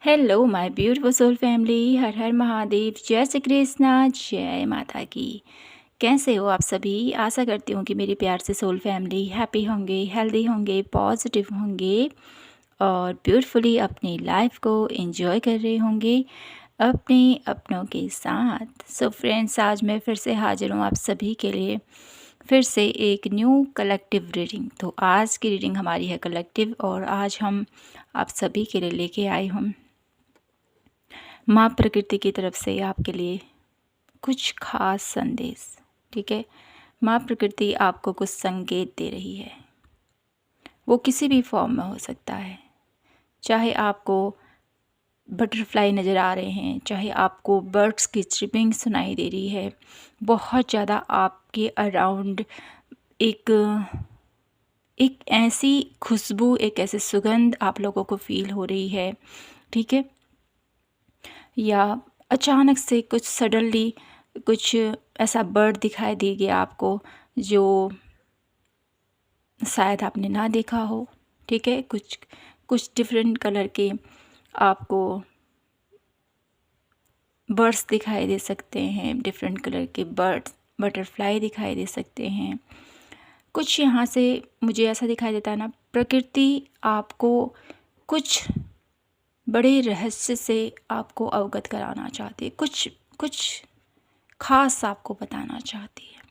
Hello my beautiful soul family, Har Har Mahadev, जय श्री कृष्णा, जय माता की। कैसे हो आप सभी? आशा करती हूँ कि मेरी प्यार से सोल फैमिली हैप्पी होंगे, हेल्दी होंगे, पॉजिटिव होंगे और ब्यूटीफुली अपनी लाइफ को एंजॉय कर रहे होंगे अपने अपनों के साथ। सो फ्रेंड्स, आज मैं फिर से हाजिर हूँ आप सभी के लिए फिर से एक न्यू कलेक्टिव रीडिंग। तो आज की रीडिंग हमारी है कलेक्टिव और आज हम आप सभी के लिए लेके आए हूँ माँ प्रकृति की तरफ से आपके लिए कुछ खास संदेश। ठीक है, माँ प्रकृति आपको कुछ संकेत दे रही है। वो किसी भी फॉर्म में हो सकता है, चाहे आपको बटरफ्लाई नज़र आ रहे हैं, चाहे आपको बर्ड्स की चिपिंग सुनाई दे रही है, बहुत ज़्यादा आपके अराउंड एक एक ऐसी खुशबू, एक ऐसी सुगंध आप लोगों को फील हो रही है। ठीक है, या अचानक से कुछ सडनली कुछ ऐसा बर्ड दिखाई दे गया आपको जो शायद आपने ना देखा हो। ठीक है, कुछ कुछ डिफरेंट कलर के आपको बर्ड्स दिखाई दे सकते हैं, डिफरेंट कलर के बर्ड्स, बटरफ्लाई दिखाई दे सकते हैं। कुछ यहाँ से मुझे ऐसा दिखाई देता है ना, प्रकृति आपको कुछ बड़े रहस्य से आपको अवगत कराना चाहती है, कुछ कुछ खास आपको बताना चाहती है।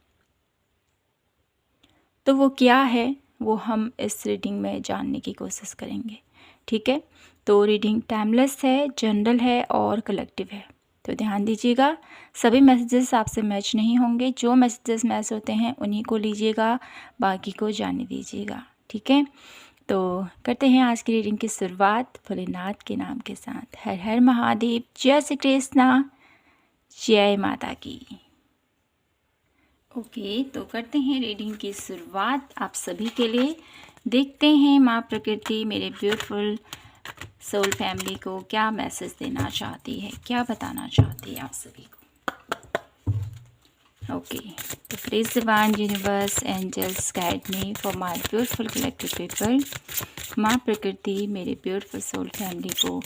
तो वो क्या है, वो हम इस रीडिंग में जानने की कोशिश करेंगे। ठीक है, तो रीडिंग टाइमलेस है, जनरल है और कलेक्टिव है। तो ध्यान दीजिएगा, सभी मैसेजेस आपसे मैच नहीं होंगे। जो मैसेजेस मैच होते हैं उन्हीं को लीजिएगा, बाकी को जाने दीजिएगा। ठीक है, तो करते हैं आज की रीडिंग की शुरुआत भोलेनाथ के नाम के साथ। हर हर महादेव, जय श्री कृष्णा, जय माता की। ओके, तो करते हैं रीडिंग की शुरुआत आप सभी के लिए। देखते हैं माँ प्रकृति मेरे ब्यूटीफुल सोल फैमिली को क्या मैसेज देना चाहती है, क्या बताना चाहती है आप सभी को। ओके, तो please divine universe angels guide me for my beautiful collective people. माँ प्रकृति मेरे ब्यूटीफुल सोल फैमिली को,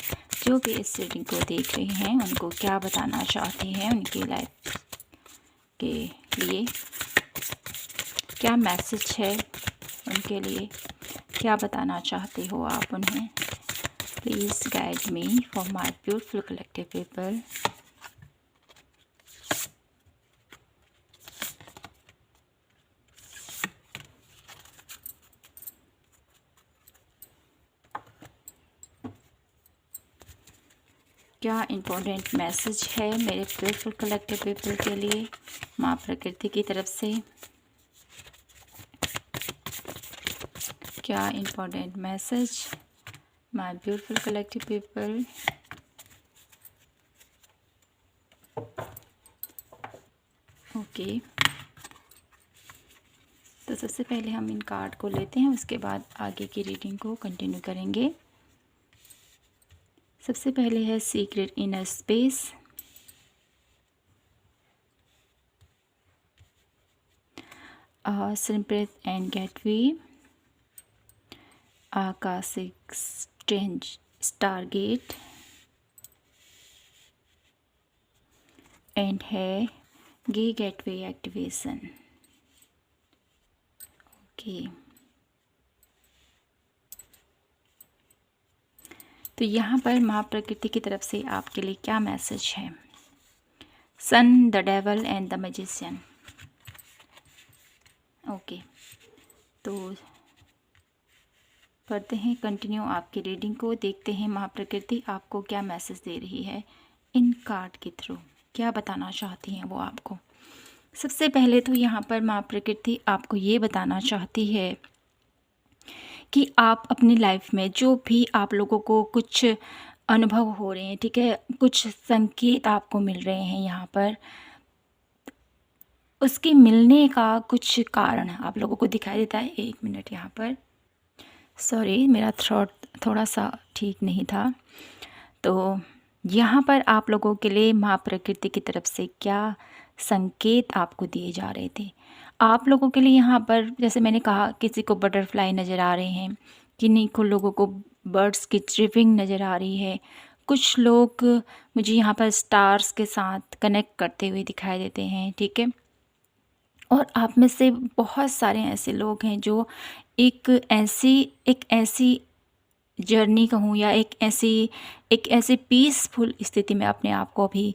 जो भी इस रीडिंग को देख रहे हैं, उनको क्या बताना चाहती हैं, उनकी लाइफ के लिए क्या मैसेज है, उनके लिए क्या बताना चाहते हो आप उन्हें। Please guide me for my beautiful collective people. क्या इम्पोर्टेंट मैसेज है मेरे ब्यूटीफुल कलेक्टिव पीपल के लिए माँ प्रकृति की तरफ से? क्या important message my beautiful collective people? Okay, तो सबसे पहले हम इन कार्ड को लेते हैं, उसके बाद आगे की रीडिंग को कंटिन्यू करेंगे। सबसे पहले है सीक्रेट इनर स्पेस, सिंप्रेथ and gateway, Akashic strange stargate and है गे गेटवे एक्टिवेशन। ओके, तो यहाँ पर माँ प्रकृति की तरफ से आपके लिए क्या मैसेज है? Sun, the devil and the magician. Okay, तो करते हैं कंटिन्यू आपकी रीडिंग को। देखते हैं माँ प्रकृति आपको क्या मैसेज दे रही है इन कार्ड के थ्रू, क्या बताना चाहती हैं वो आपको। सबसे पहले तो यहाँ पर माँ प्रकृति आपको ये बताना चाहती है कि आप अपनी लाइफ में जो भी आप लोगों को कुछ अनुभव हो रहे हैं, ठीक है, कुछ संकेत आपको मिल रहे हैं यहाँ पर, उसके मिलने का कुछ कारण आप लोगों को दिखाई देता है। एक मिनट, यहाँ पर सॉरी, मेरा थ्रोट थोड़ा सा ठीक नहीं था। तो यहाँ पर आप लोगों के लिए माँ प्रकृति की तरफ से क्या संकेत आपको दिए जा रहे थे आप लोगों के लिए। यहाँ पर जैसे मैंने कहा, किसी को बटरफ्लाई नज़र आ रहे हैं, किन्हीं को लोगों को बर्ड्स की ट्रिपिंग नज़र आ रही है, कुछ लोग मुझे यहाँ पर स्टार्स के साथ कनेक्ट करते हुए दिखाई देते हैं, ठीक है। और आप में से बहुत सारे ऐसे लोग हैं जो एक ऐसी जर्नी कहूँ या एक ऐसी पीसफुल स्थिति में अपने आप को अभी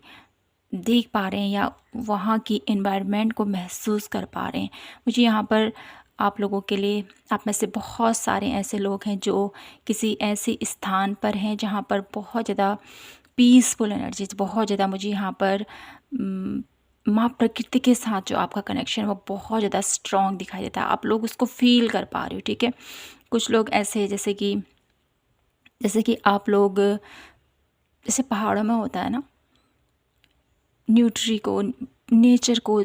देख पा रहे हैं या वहाँ की एनवायरनमेंट को महसूस कर पा रहे हैं। मुझे यहाँ पर आप लोगों के लिए, आप में से बहुत सारे ऐसे लोग हैं जो किसी ऐसे स्थान पर हैं जहाँ पर बहुत ज़्यादा पीसफुल एनर्जीज, बहुत ज़्यादा मुझे यहाँ पर माँ प्रकृति के साथ जो आपका कनेक्शन है वो बहुत ज़्यादा स्ट्रॉन्ग दिखाई देता है। आप लोग उसको फील कर पा रहे हो, ठीक है। कुछ लोग ऐसे हैं जैसे कि आप लोग, जैसे पहाड़ों में होता है ना, न्यूट्री को, नेचर को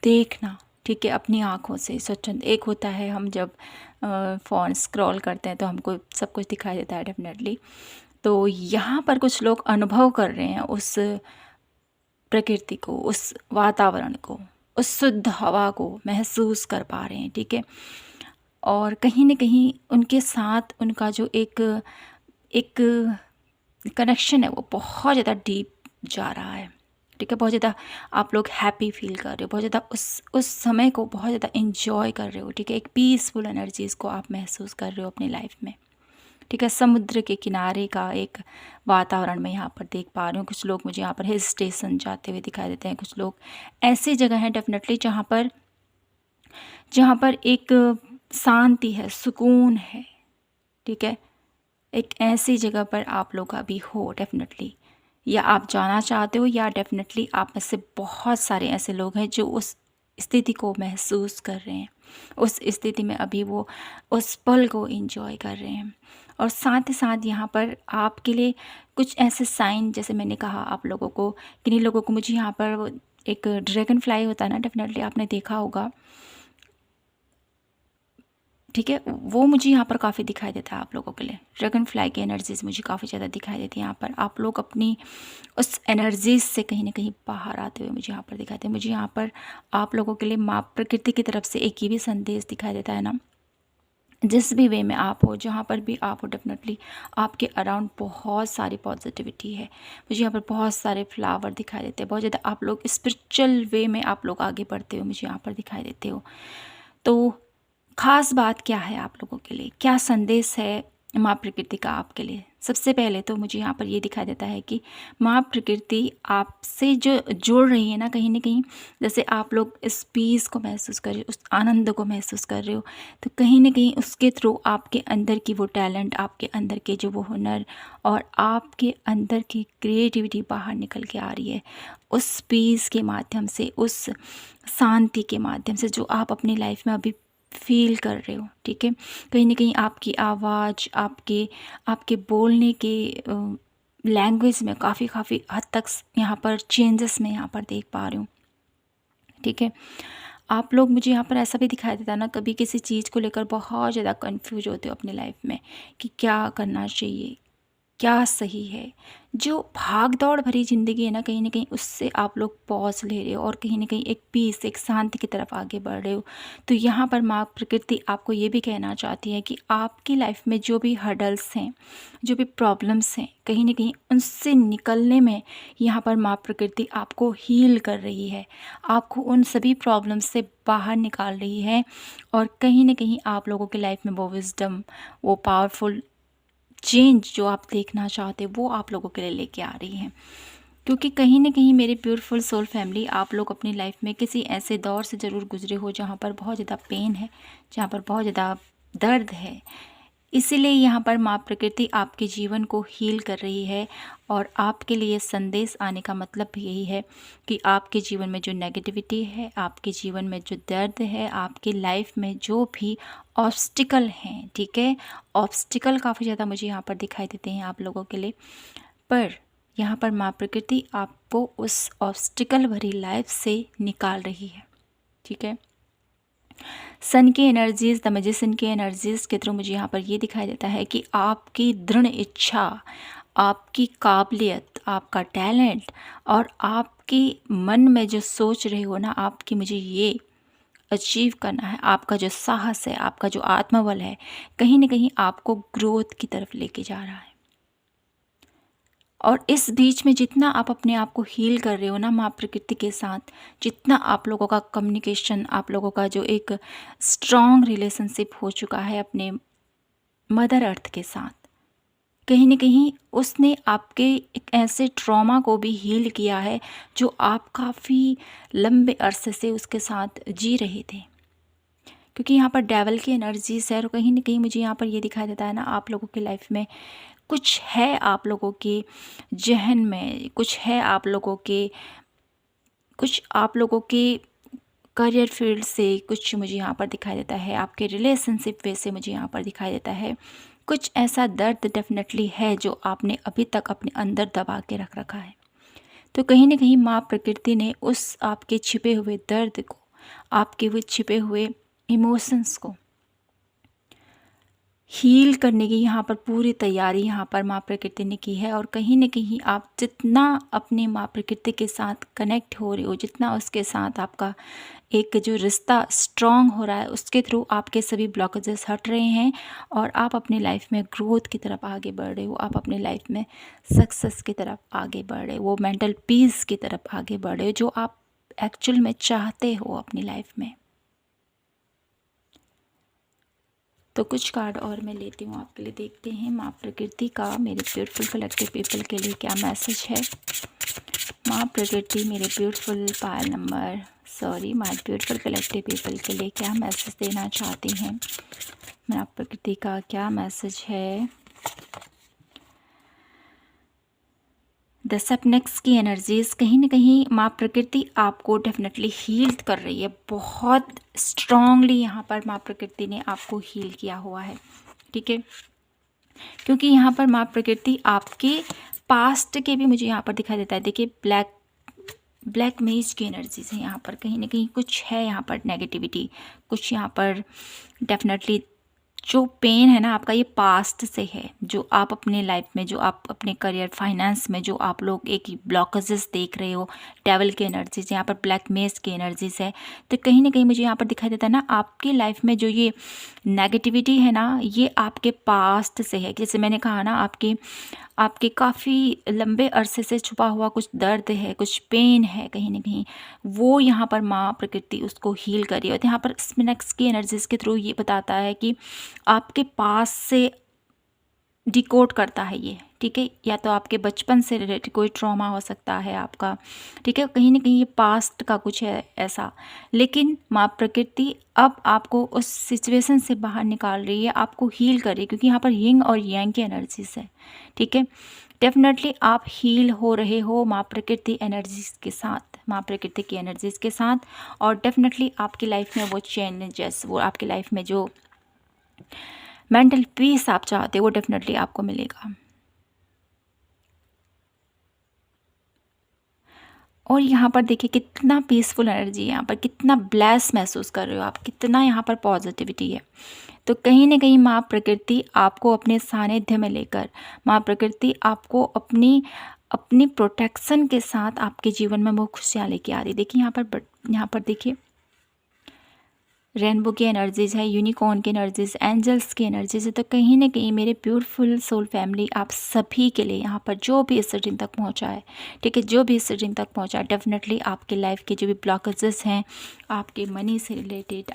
देखना, ठीक है, अपनी आँखों से स्वच्छंद। एक होता है हम जब फ़ोन स्क्रॉल करते हैं तो हमको सब कुछ दिखाई देता है डेफिनेटली। तो यहाँ पर कुछ लोग अनुभव कर रहे हैं उस प्रकृति को, उस वातावरण को, उस शुद्ध हवा को महसूस कर पा रहे हैं, ठीक है। और कहीं न कहीं उनके साथ उनका जो एक एक कनेक्शन है वो बहुत ज़्यादा डीप जा रहा है, ठीक है। बहुत ज़्यादा आप लोग हैप्पी फील कर रहे हो, बहुत ज़्यादा उस समय को बहुत ज़्यादा एंजॉय कर रहे हो, ठीक है। एक पीसफुल एनर्जीज़ को आप महसूस कर रहे हो अपनी लाइफ में, ठीक है। समुद्र के किनारे का एक वातावरण मैं यहाँ पर देख पा रही हूँ। कुछ लोग मुझे यहाँ पर हिल स्टेशन जाते हुए दिखाई देते हैं। कुछ लोग ऐसी जगह हैं डेफिनेटली जहाँ पर एक शांति है, सुकून है, ठीक है। एक ऐसी जगह पर आप लोग अभी हो डेफिनेटली, या आप जाना चाहते हो, या डेफिनेटली आप में से बहुत सारे ऐसे लोग हैं जो उस स्थिति को महसूस कर रहे हैं, उस स्थिति में अभी वो उस पल को एंजॉय कर रहे हैं। और साथ ही साथ यहाँ पर आपके लिए कुछ ऐसे साइन, जैसे मैंने कहा आप लोगों को, किन्हीं लोगों को मुझे यहाँ पर वो एक ड्रैगन फ्लाई होता है ना, डेफिनेटली आपने देखा होगा, ठीक है। वो मुझे यहाँ पर काफ़ी दिखाई देता है आप लोगों के लिए। ड्रैगन फ्लाई की एनर्जीज मुझे काफ़ी ज़्यादा दिखाई देती है यहाँ पर। आप लोग अपनी उस एनर्जीज से कहीं ना कहीं बाहर आते हुए मुझे यहाँ पर दिखाई देते हैं। मुझे यहाँ पर आप लोगों के लिए माँ प्रकृति की तरफ से एक ये भी संदेश दिखाई देता है ना, जिस भी वे में आप हो, जहाँ पर भी आप हो, डेफिनेटली आपके अराउंड बहुत सारी पॉजिटिविटी है। मुझे यहाँ पर बहुत सारे फ्लावर दिखाई देते हैं। बहुत ज़्यादा आप लोग स्पिरिचुअल वे में आप लोग आगे बढ़ते हो, मुझे यहाँ पर दिखाई देते हो। तो ख़ास बात क्या है आप लोगों के लिए, क्या संदेश है माँ प्रकृति का आपके लिए? सबसे पहले तो मुझे यहाँ पर ये दिखाई देता है कि माँ प्रकृति आपसे जो जोड़ रही है ना, कहीं न कहीं, जैसे आप लोग इस पीस को महसूस कर रहे हो, उस आनंद को महसूस कर रहे हो, तो कहीं न कहीं उसके थ्रू आपके अंदर की वो टैलेंट, आपके अंदर के जो वो हुनर और आपके अंदर की क्रिएटिविटी बाहर निकल के आ रही है। उस पीस के माध्यम से, उस शांति के माध्यम से जो आप अपनी लाइफ में अभी फ़ील कर रहे हो, ठीक है। कहीं न कहीं आपकी आवाज़, आपके आपके बोलने के लैंग्वेज में काफ़ी हद तक यहाँ पर चेंजेस मैं यहाँ पर देख पा रही हूँ, ठीक है। आप लोग, मुझे यहाँ पर ऐसा भी दिखाई देता है ना, कभी किसी चीज़ को लेकर बहुत ज़्यादा कन्फ्यूज होते हो अपनी लाइफ में कि क्या करना चाहिए, क्या सही है। जो भाग दौड़ भरी ज़िंदगी है ना, कहीं न कहीं उससे आप लोग पॉज़ ले रहे हो और कहीं न कहीं एक पीस, एक शांति की तरफ आगे बढ़ रहे हो। तो यहाँ पर माँ प्रकृति आपको ये भी कहना चाहती है कि आपकी लाइफ में जो भी हर्डल्स हैं, जो भी प्रॉब्लम्स हैं, कहीं न कहीं उनसे निकलने में यहाँ पर माँ प्रकृति आपको हील कर रही है। आपको उन सभी प्रॉब्लम्स से बाहर निकाल रही है और कहीं न कहीं आप लोगों की लाइफ में वो विज़डम, वो पावरफुल चेंज जो आप देखना चाहते हो, वो आप लोगों के लिए लेके आ रही हैं। क्योंकि कहीं न कहीं मेरी ब्यूटीफुल सोल फैमिली, आप लोग अपनी लाइफ में किसी ऐसे दौर से ज़रूर गुज़रे हो जहाँ पर बहुत ज़्यादा पेन है, जहाँ पर बहुत ज़्यादा दर्द है। इसीलिए यहाँ पर माँ प्रकृति आपके जीवन को हील कर रही है और आपके लिए संदेश आने का मतलब भी यही है कि आपके जीवन में जो नेगेटिविटी है, आपके जीवन में जो दर्द है, आपकी लाइफ में जो भी ऑब्स्टिकल हैं, ठीक है, ऑब्स्टिकल काफ़ी ज़्यादा मुझे यहाँ पर दिखाई देते हैं आप लोगों के लिए, पर यहाँ पर माँ प्रकृति आपको उस ऑब्स्टिकल भरी लाइफ से निकाल रही है, ठीक है। सन की एनर्जीज़, द मैजिशियन की एनर्जीज़ के थ्रू मुझे यहाँ पर ये दिखाई देता है कि आपकी दृढ़ इच्छा, आपकी काबिलियत, आपका टैलेंट और आपकी मन में जो सोच रहे हो ना आप कि मुझे ये अचीव करना है, आपका जो साहस है, आपका जो आत्मबल है, कहीं न कहीं आपको ग्रोथ की तरफ लेके जा रहा है। और इस बीच में जितना आप अपने आप को हील कर रहे हो ना माँ प्रकृति के साथ, जितना आप लोगों का कम्युनिकेशन, आप लोगों का जो एक स्ट्रॉन्ग रिलेशनशिप हो चुका है अपने मदर अर्थ के साथ, कहीं न कहीं उसने आपके एक ऐसे ट्रॉमा को भी हील किया है जो आप काफ़ी लंबे अरसे से उसके साथ जी रहे थे। क्योंकि यहाँ पर डेविल की एनर्जीज़ है और कहीं न कहीं मुझे यहाँ पर ये दिखाई देता है ना, आप लोगों की लाइफ में कुछ है, आप लोगों के ज़हन में कुछ है, कुछ आप लोगों के करियर फील्ड से कुछ मुझे यहाँ पर दिखाई देता है, आपके रिलेशनशिप वे से मुझे यहाँ पर दिखाई देता है। कुछ ऐसा दर्द डेफ़िनेटली है जो आपने अभी तक अपने अंदर दबा के रख रखा है। तो कहीं न कहीं माँ प्रकृति ने उस आपके छिपे हुए दर्द को, आपके वो छिपे हुए इमोशंस को हील करने की यहाँ पर पूरी तैयारी यहाँ पर माँ प्रकृति ने की है। और कहीं न कहीं आप जितना अपने माँ प्रकृति के साथ कनेक्ट हो रहे हो, जितना उसके साथ आपका एक जो रिश्ता स्ट्रॉन्ग हो रहा है, उसके थ्रू आपके सभी ब्लॉकेजेस हट रहे हैं और आप अपनी लाइफ में ग्रोथ की तरफ आगे बढ़ रहे हो, आप अपनी लाइफ में सक्सेस की तरफ आगे बढ़ रहे हो, वो मेंटल पीस की तरफ आगे बढ़ रहे हो जो आप एक्चुअल में चाहते हो अपनी लाइफ में। तो कुछ कार्ड और मैं लेती हूँ आपके लिए, देखते हैं माँ प्रकृति का मेरे ब्यूटीफुल कलेक्टिव पीपल के लिए क्या मैसेज है। माँ प्रकृति मेरे beautiful pile number my beautiful collective people के लिए क्या मैसेज देना चाहती हैं। माँ प्रकृति का क्या मैसेज है। द सपनेक्स की एनर्जीज़, कहीं ना कहीं माँ प्रकृति आपको डेफिनेटली हील कर रही है, बहुत स्ट्रांगली यहाँ पर माँ प्रकृति ने आपको हील किया हुआ है, ठीक है। क्योंकि यहाँ पर माँ प्रकृति आपके पास्ट के भी मुझे यहाँ पर दिखाई देता है। देखिए ब्लैक मेज की एनर्जीज है यहाँ पर, कहीं ना कहीं कुछ है यहाँ पर नेगेटिविटी, कुछ यहाँ पर डेफिनेटली जो पेन है ना आपका, ये पास्ट से है, जो आप अपने लाइफ में, जो आप अपने करियर फाइनेंस में, जो आप लोग एक ब्लॉकेजेस देख रहे हो, डेविल की एनर्जीज, यहाँ पर ब्लैक मेज की एनर्जीज है। तो कहीं ना कहीं मुझे यहाँ पर दिखाई देता है ना, आपकी लाइफ में जो ये नेगेटिविटी है ना, ये आपके पास्ट से है। जैसे मैंने कहा ना, आपके काफ़ी लंबे अरसे से छुपा हुआ कुछ दर्द है, कुछ पेन है, कहीं ना कहीं वो यहाँ पर माँ प्रकृति उसको हील कर रही है। तो यहाँ पर स्पिनेक्स की एनर्जीज के थ्रू ये बताता है कि आपके पास से डिकोड करता है ये, ठीक है। या तो आपके बचपन से रिलेटेड कोई ट्रॉमा हो सकता है आपका, ठीक है। कहीं ना कहीं ये पास्ट का कुछ है ऐसा, लेकिन माँ प्रकृति अब आपको उस सिचुएशन से बाहर निकाल रही है, आपको हील कर रही है, क्योंकि यहाँ पर यिंग और यांग की एनर्जीज है, ठीक है। डेफिनेटली आप हील हो रहे हो माँ प्रकृति एनर्जीज के साथ, माँ प्रकृति की एनर्जीज के साथ। और डेफिनेटली आपकी लाइफ में वो चेंजेस, वो आपकी लाइफ में जो मेंटल पीस आप चाहते हो, वो डेफिनेटली आपको मिलेगा। और यहाँ पर देखिए कितना पीसफुल एनर्जी है, यहाँ पर कितना ब्लेस महसूस कर रहे हो आप, कितना यहाँ पर पॉजिटिविटी है। तो कहीं ना कहीं माँ प्रकृति आपको अपने सानिध्य में लेकर, माँ प्रकृति आपको अपनी अपनी प्रोटेक्शन के साथ आपके जीवन में वो खुशियाँ लेके आ रही। देखिए यहाँ पर देखिए रेनबो की एनर्जीज़ है, यूनिकॉर्न की एनर्जीज़, एंजल्स की एनर्जीज़ है। तो कहीं ना कहीं मेरे ब्यूटीफुल सोल फैमिली, आप सभी के लिए यहाँ पर जो भी इस रीडिंग तक पहुँचा है, ठीक है, जो भी इस रीडिंग तक पहुँचा है, डेफिनेटली आपके लाइफ के जो भी ब्लॉकेजेस हैं, आपके मनी से रिलेटेड,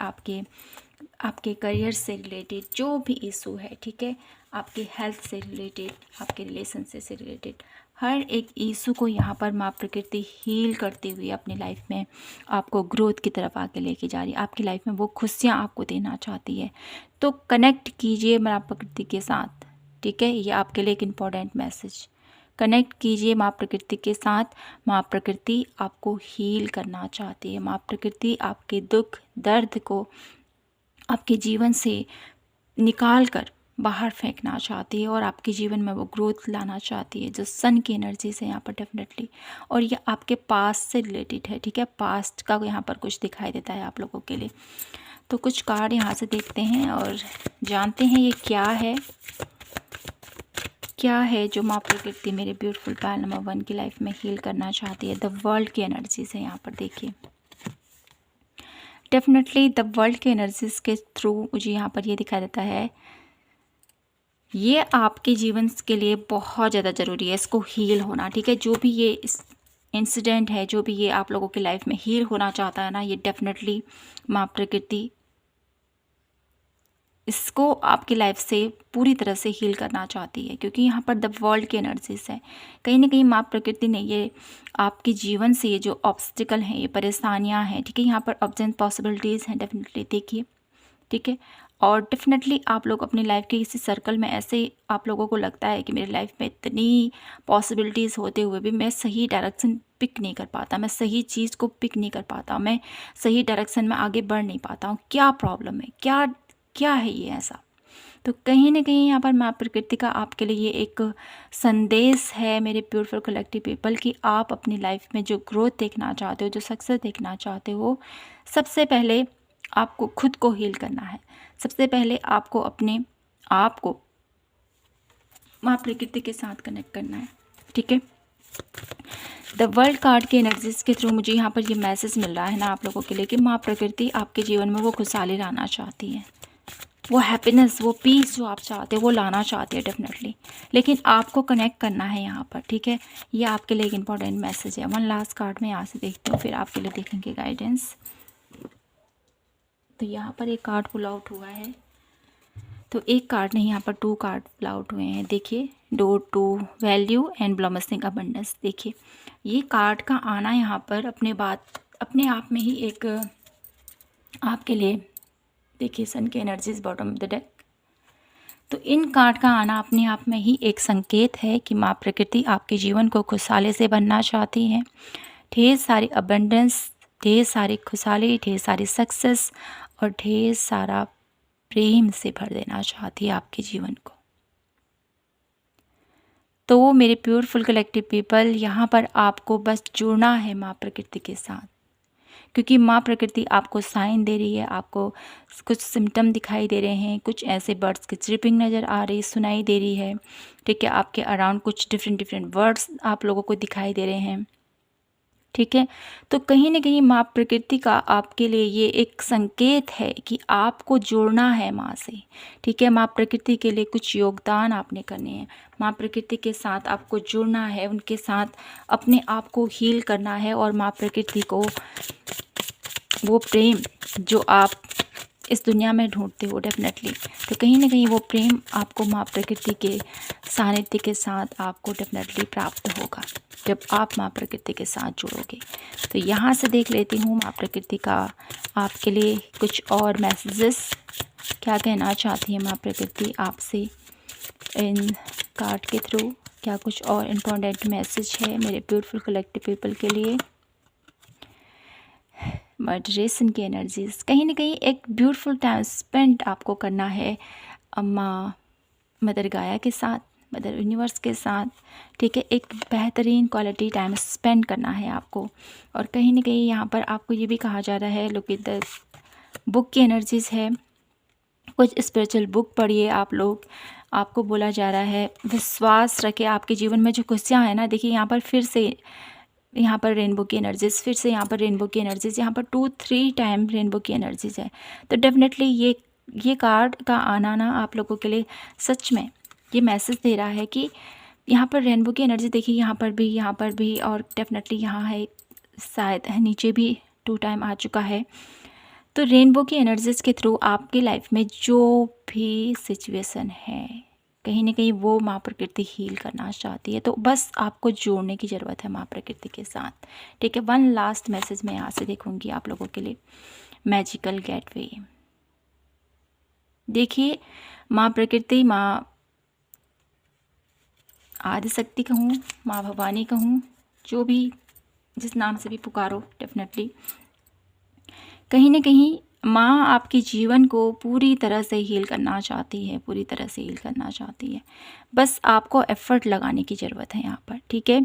आपके करियर से रिलेटेड जो भी इशू है, ठीक है, आपके हेल्थ से रिलेटेड, आपके रिलेशनशिप से रिलेटेड, हर एक इशू को यहाँ पर माँ प्रकृति हील करते हुए अपनी लाइफ में आपको ग्रोथ की तरफ आगे लेके जा रही है। आपकी लाइफ में वो खुशियाँ आपको देना चाहती है। तो कनेक्ट कीजिए माँ प्रकृति के साथ, ठीक है। ये आपके लिए एक इम्पॉर्टेंट मैसेज, कनेक्ट कीजिए माँ प्रकृति के साथ। माँ प्रकृति आपको हील करना चाहती है। माँ प्रकृति आपके दुख दर्द को आपके जीवन से निकाल कर बाहर फेंकना चाहती है और आपके जीवन में वो ग्रोथ लाना चाहती है, जो सन की एनर्जी से यहाँ पर डेफिनेटली। और ये आपके पास्ट से रिलेटेड है, ठीक है, पास्ट का यहाँ पर कुछ दिखाई देता है आप लोगों के लिए। तो कुछ कार्ड यहाँ से देखते हैं और जानते हैं ये क्या है जो माँ प्रकृति मेरे ब्यूटीफुल पायल नंबर 1 की लाइफ में हील करना चाहती है। द वर्ल्ड की एनर्जी से यहाँ पर देखिए, डेफिनेटली द वर्ल्ड के एनर्जीज के थ्रू मुझे यहाँ पर ये दिखाई देता है ये आपके जीवन के लिए बहुत ज़्यादा ज़रूरी है, इसको हील होना, ठीक है। जो भी ये इंसिडेंट है, जो भी ये आप लोगों की लाइफ में हील होना चाहता है ना, ये डेफिनेटली माँ प्रकृति इसको आपकी लाइफ से पूरी तरह से हील करना चाहती है, क्योंकि यहाँ पर द वर्ल्ड की एनर्जीज है। कहीं ना कहीं माँ प्रकृति ने ये आपके जीवन से ये जो ऑब्स्टिकल हैं, ये परेशानियाँ हैं, ठीक है, यहाँ पर ऑप्शन पॉसिबिलिटीज़ हैं, डेफिनेटली देखिए, ठीक है। और डेफिनेटली आप लोग अपनी लाइफ के किसी सर्कल में ऐसे आप लोगों को लगता है कि मेरी लाइफ में इतनी पॉसिबिलिटीज़ होते हुए भी मैं सही डायरेक्शन पिक नहीं कर पाता, मैं सही चीज़ को पिक नहीं कर पाता, मैं सही डायरेक्शन में आगे बढ़ नहीं पाता हूँ। क्या प्रॉब्लम है, क्या क्या है ये ऐसा? तो कहीं ना कहीं यहाँ पर माँ प्रकृति का आपके लिए ये एक संदेश है मेरे ब्यूटीफुल कलेक्टिव पीपल, कि आप अपनी लाइफ में जो ग्रोथ देखना चाहते हो, जो सक्सेस देखना चाहते हो, सबसे पहले आपको खुद को हील करना है। सबसे पहले आपको अपने आप को माँ प्रकृति के साथ कनेक्ट करना है, ठीक है। द वर्ल्ड कार्ड के एनर्जीज के थ्रू मुझे यहाँ पर ये मैसेज मिल रहा है ना आप लोगों के लिए, कि माँ प्रकृति आपके जीवन में वो खुशहाली लाना चाहती है, वो हैप्पीनेस, वो पीस जो आप चाहते हो वो लाना चाहते हैं डेफिनेटली, लेकिन आपको कनेक्ट करना है यहाँ पर, ठीक है। ये आपके लिए एक इम्पॉर्टेंट मैसेज है। वन लास्ट कार्ड में यहाँ से देखती हूँ, फिर आपके लिए देखेंगे गाइडेंस। तो यहाँ पर एक कार्ड पुल आउट हुआ है, तो एक कार्ड नहीं, यहाँ पर 2 कार्ड पुल आउट हुए हैं। देखिए, door to value and blossoming abundance. देखिए, ये कार्ड का आना यहाँ पर अपने आप में ही एक आपके लिए, देखिए सन के energies bottom of the deck, तो इन कार्ड का आना अपने आप में ही एक संकेत है कि माँ प्रकृति आपके जीवन को खुशहाली से भरना चाहती है। ढेर सारी अबंडेंस, ढेर सारी खुशहाली, ढेर सारी सक्सेस और ढेर सारा प्रेम से भर देना चाहती है आपके जीवन को। तो मेरे प्योरफुल कलेक्टिव पीपल, यहाँ पर आपको बस जुड़ना है माँ प्रकृति के साथ, क्योंकि माँ प्रकृति आपको साइन दे रही है। आपको कुछ सिम्टम दिखाई दे रहे हैं, कुछ ऐसे बर्ड्स की चिपिंग नज़र आ रही, सुनाई दे रही है, ठीक है। आपके अराउंड कुछ डिफरेंट वर्ड्स आप लोगों को दिखाई दे रहे हैं, ठीक है। तो कहीं ना कहीं माँ प्रकृति का आपके लिए ये एक संकेत है कि आपको जोड़ना है माँ से, ठीक है। माँ प्रकृति के लिए कुछ योगदान आपने करने हैं, माँ प्रकृति के साथ आपको जुड़ना है, उनके साथ अपने आप को हील करना है, और माँ प्रकृति को वो प्रेम जो आप इस दुनिया में ढूंढते हो डेफिनेटली, तो कहीं ना कहीं वो प्रेम आपको माँ प्रकृति के सानिध्य के साथ आपको डेफिनेटली प्राप्त होगा जब आप माँ प्रकृति के साथ जुड़ोगे। तो यहाँ से देख लेती हूँ माँ प्रकृति का आपके लिए कुछ और मैसेजेस, क्या कहना चाहती है माँ प्रकृति आपसे इन कार्ड के थ्रू, क्या कुछ और इम्पोर्टेंट मैसेज है मेरे ब्यूटीफुल कलेक्टिव पीपल के लिए। मॉडरेशन की एनर्जीज, कहीं ना कहीं एक ब्यूटीफुल टाइम स्पेंड आपको करना है अम्मा मदर गाया के साथ, मदर यूनिवर्स के साथ, ठीक है। एक बेहतरीन क्वालिटी टाइम स्पेंड करना है आपको। और कहीं ना कहीं यहाँ पर आपको ये भी कहा जा रहा है, लुक एट द बुक की एनर्जीज है, कुछ स्पिरिचुअल बुक पढ़िए आप लोग। आपको बोला जा रहा है विश्वास रखें, आपके जीवन में जो खुशियाँ हैं ना, देखिए यहाँ पर फिर से यहाँ पर रेनबो की एनर्जीज, फिर से यहाँ पर रेनबो की एनर्जीज, यहाँ पर 2-3 टाइम रेनबो की एनर्जीज है। तो डेफिनेटली ये कार्ड का आना ना आप लोगों के लिए सच में ये मैसेज दे रहा है कि यहाँ पर रेनबो की एनर्जी देखिए, यहाँ पर भी और डेफिनेटली यहाँ है, शायद है नीचे भी 2 टाइम आ चुका है। तो रेनबो की एनर्जीज के थ्रू आपकी लाइफ में जो भी सिचुएशन है, कहीं ना कहीं वो माँ प्रकृति हील करना चाहती है। तो बस आपको जोड़ने की ज़रूरत है माँ प्रकृति के साथ, ठीक है। वन लास्ट मैसेज मैं यहाँ से देखूँगी आप लोगों के लिए, मैजिकल गेटवे। देखिए, माँ प्रकृति, माँ आदिशक्ति कहूँ, माँ भवानी कहूँ, जो भी जिस नाम से भी पुकारो, डेफिनेटली कहीं ना कहीं माँ आपके जीवन को पूरी तरह से हील करना चाहती है, पूरी तरह से हील करना चाहती है। बस आपको एफर्ट लगाने की ज़रूरत है यहाँ पर, ठीक है।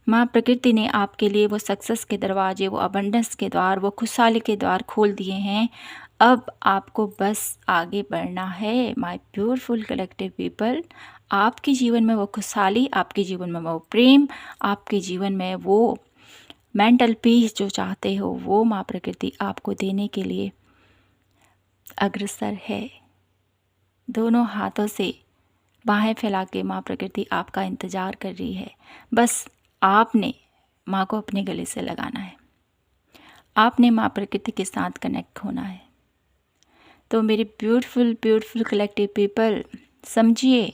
माँ प्रकृति ने आपके लिए वो सक्सेस के दरवाजे, वो अबंडेंस के द्वार, वो खुशहाली के द्वार खोल दिए हैं। अब आपको बस आगे बढ़ना है माय ब्यूटीफुल कलेक्टिव पीपल। आपके जीवन में वो खुशहाली, आपके जीवन में वो प्रेम, आपके जीवन में वो मेंटल पीस जो चाहते हो, वो माँ प्रकृति आपको देने के लिए अग्रसर है। दोनों हाथों से बाहें फैला के माँ प्रकृति आपका इंतज़ार कर रही है। बस आपने माँ को अपने गले से लगाना है, आपने माँ प्रकृति के साथ कनेक्ट होना है। तो मेरे ब्यूटीफुल कलेक्टिव पीपल, समझिए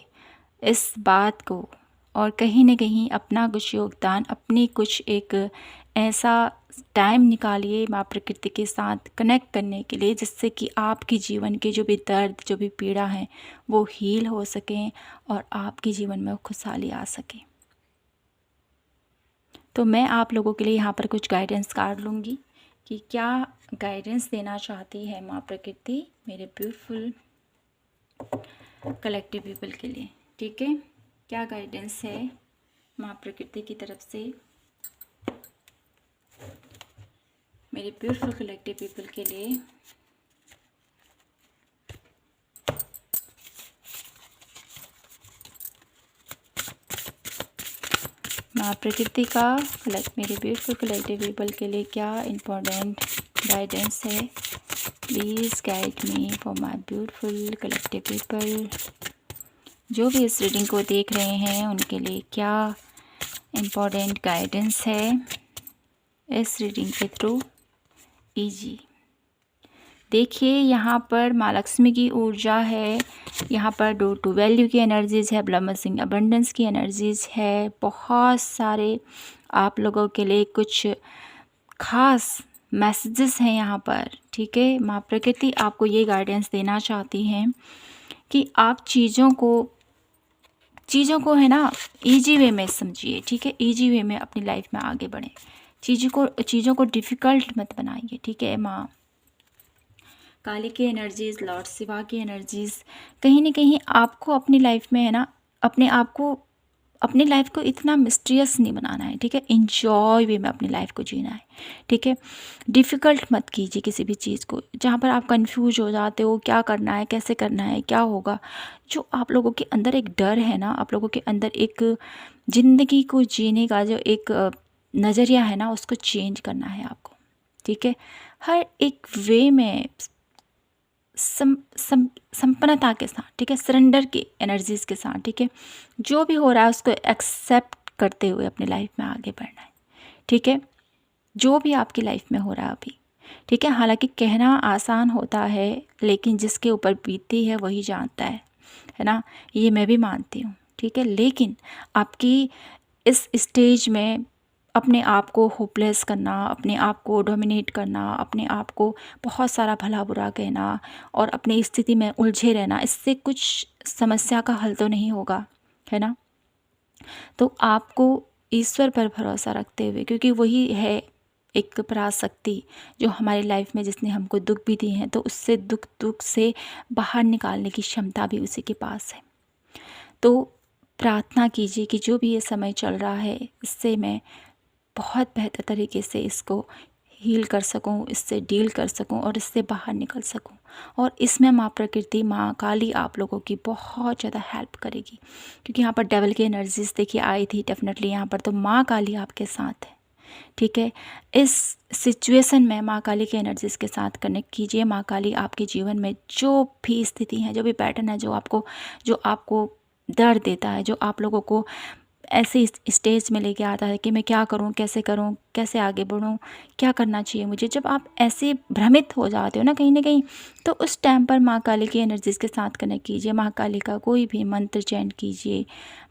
इस बात को और कहीं न कहीं अपना कुछ योगदान, अपनी कुछ एक ऐसा टाइम निकालिए माँ प्रकृति के साथ कनेक्ट करने के लिए, जिससे कि आपके जीवन के जो भी दर्द, जो भी पीड़ा है वो हील हो सकें और आपके जीवन में खुशहाली आ सके। तो मैं आप लोगों के लिए यहाँ पर कुछ गाइडेंस कार्ड लूँगी कि क्या गाइडेंस देना चाहती है माँ प्रकृति मेरे ब्यूटीफुल कलेक्टिव पीपल के लिए। ठीक है, क्या गाइडेंस है माँ प्रकृति की तरफ से मेरे ब्यूटीफुल कलेक्टिव पीपल के लिए। माँ प्रकृति का मेरे ब्यूटीफुल कलेक्टिव पीपल के लिए क्या इम्पोर्टेंट गाइडेंस है। Please guide me for my beautiful collective people. जो भी इस रीडिंग को देख रहे हैं उनके लिए क्या इम्पोर्टेंट गाइडेंस है इस रीडिंग के थ्रू। ईजी देखिए, यहाँ पर माँ लक्ष्मी की ऊर्जा है, यहाँ पर डोर टू वैल्यू की एनर्जीज़ है, ब्लमसिंग अबंडेंस की एनर्जीज़ है। बहुत सारे आप लोगों के लिए कुछ खास मैसेजेस हैं यहाँ पर। ठीक है, माँ प्रकृति आपको ये गाइडेंस देना चाहती हैं कि आप चीज़ों को है ना इजी वे में समझिए। ठीक है, इजी वे में अपनी लाइफ में आगे बढ़ें। चीज़ों को डिफ़िकल्ट मत बनाइए। ठीक है, माँ काली की एनर्जीज़, लॉर्ड शिवा की एनर्जीज़ कहीं ना कहीं आपको अपनी लाइफ में है ना अपनी लाइफ को इतना मिस्टीरियस नहीं बनाना है। ठीक है, इंजॉय वे में अपनी लाइफ को जीना है। ठीक है, डिफ़िकल्ट मत कीजिए किसी भी चीज़ को जहाँ पर आप कंफ्यूज हो जाते हो, क्या करना है, कैसे करना है, क्या होगा। जो आप लोगों के अंदर एक डर है ना, आप लोगों के अंदर एक ज़िंदगी को जीने का जो एक नज़रिया है ना, उसको चेंज करना है आपको। ठीक है, हर एक वे में संपन्नता के साथ। ठीक है, सरेंडर की एनर्जीज़ के साथ। ठीक है, जो भी हो रहा है उसको एक्सेप्ट करते हुए अपनी लाइफ में आगे बढ़ना है। ठीक है, जो भी आपकी लाइफ में हो रहा है अभी। ठीक है, हालांकि कहना आसान होता है लेकिन जिसके ऊपर बीतती है वही जानता है ना, ये मैं भी मानती हूँ। ठीक है, लेकिन आपकी इस स्टेज में अपने आप को होपलेस करना, अपने आप को डोमिनेट करना, अपने आप को बहुत सारा भला बुरा कहना और अपनी स्थिति में उलझे रहना, इससे कुछ समस्या का हल तो नहीं होगा, है ना। तो आपको ईश्वर पर भरोसा रखते हुए, क्योंकि वही है एक पराशक्ति जो हमारी लाइफ में जिसने हमको दुख भी दिए हैं, तो उससे दुख से बाहर निकालने की क्षमता भी उसी के पास है। तो प्रार्थना कीजिए कि जो भी ये समय चल रहा है इससे मैं बहुत बेहतर तरीके से इसको हील कर सकूं, इससे डील कर सकूं और इससे बाहर निकल सकूं। और इसमें माँ प्रकृति, माँ काली आप लोगों की बहुत ज़्यादा हेल्प करेगी, क्योंकि यहाँ पर डेवल की एनर्जीज देखिए आई थी डेफिनेटली यहाँ पर, तो माँ काली आपके साथ है। ठीक है, इस सिचुएशन में माँ काली के एनर्जीज़ के साथ कनेक्ट कीजिए। माँ काली आपके जीवन में जो भी स्थिति है, जो भी पैटर्न है, जो आपको दर्द देता है, जो आप लोगों को ऐसे स्टेज में लेके आता है कि मैं क्या करूं, कैसे आगे बढ़ूं, क्या करना चाहिए मुझे। जब आप ऐसे भ्रमित हो जाते हो ना कहीं, तो उस टाइम पर माँ काली की एनर्जीज़ के साथ कनेक्ट कीजिए। माँ काली का कोई भी मंत्र चैंट कीजिए,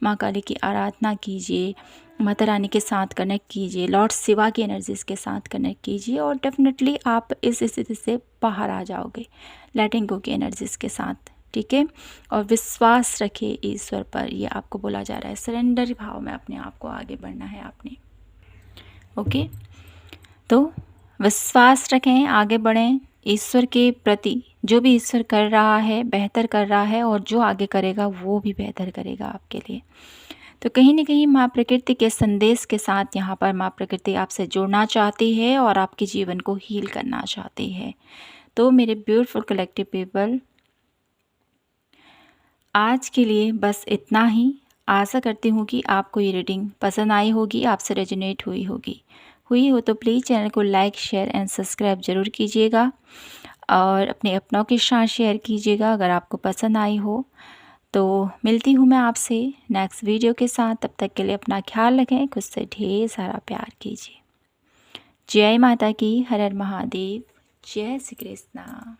माँ काली की आराधना कीजिए, माता रानी के साथ कनेक्ट कीजिए, लॉर्ड शिवा की एनर्जीज़ के साथ कनेक्ट कीजिए और डेफिनेटली आप इस स्थिति से बाहर आ जाओगे लेटिंग गो की एनर्जीज़ के साथ। ठीक है, और विश्वास रखिए ईश्वर पर, ये आपको बोला जा रहा है। सरेंडर भाव में अपने आप को आगे बढ़ना है आपने। ओके, तो विश्वास रखें, आगे बढ़ें ईश्वर के प्रति। जो भी ईश्वर कर रहा है बेहतर कर रहा है, और जो आगे करेगा वो भी बेहतर करेगा आपके लिए। तो कहीं ना कहीं माँ प्रकृति के संदेश के साथ यहाँ पर माँ प्रकृति आपसे जुड़ना चाहती है और आपके जीवन को हील करना चाहती है। तो मेरे ब्यूटीफुल कलेक्टिव पीपल, आज के लिए बस इतना ही। आशा करती हूँ कि आपको ये रीडिंग पसंद आई होगी, आपसे रेजोनेट हुई हो तो प्लीज़ चैनल को लाइक, शेयर एंड सब्सक्राइब ज़रूर कीजिएगा और अपने अपनों के साथ शेयर कीजिएगा अगर आपको पसंद आई हो। तो मिलती हूँ मैं आपसे नेक्स्ट वीडियो के साथ। तब तक के लिए अपना ख्याल रखें, खुद से ढेर सारा प्यार कीजिए। जय माता की, हर हर महादेव, जय श्री कृष्णा।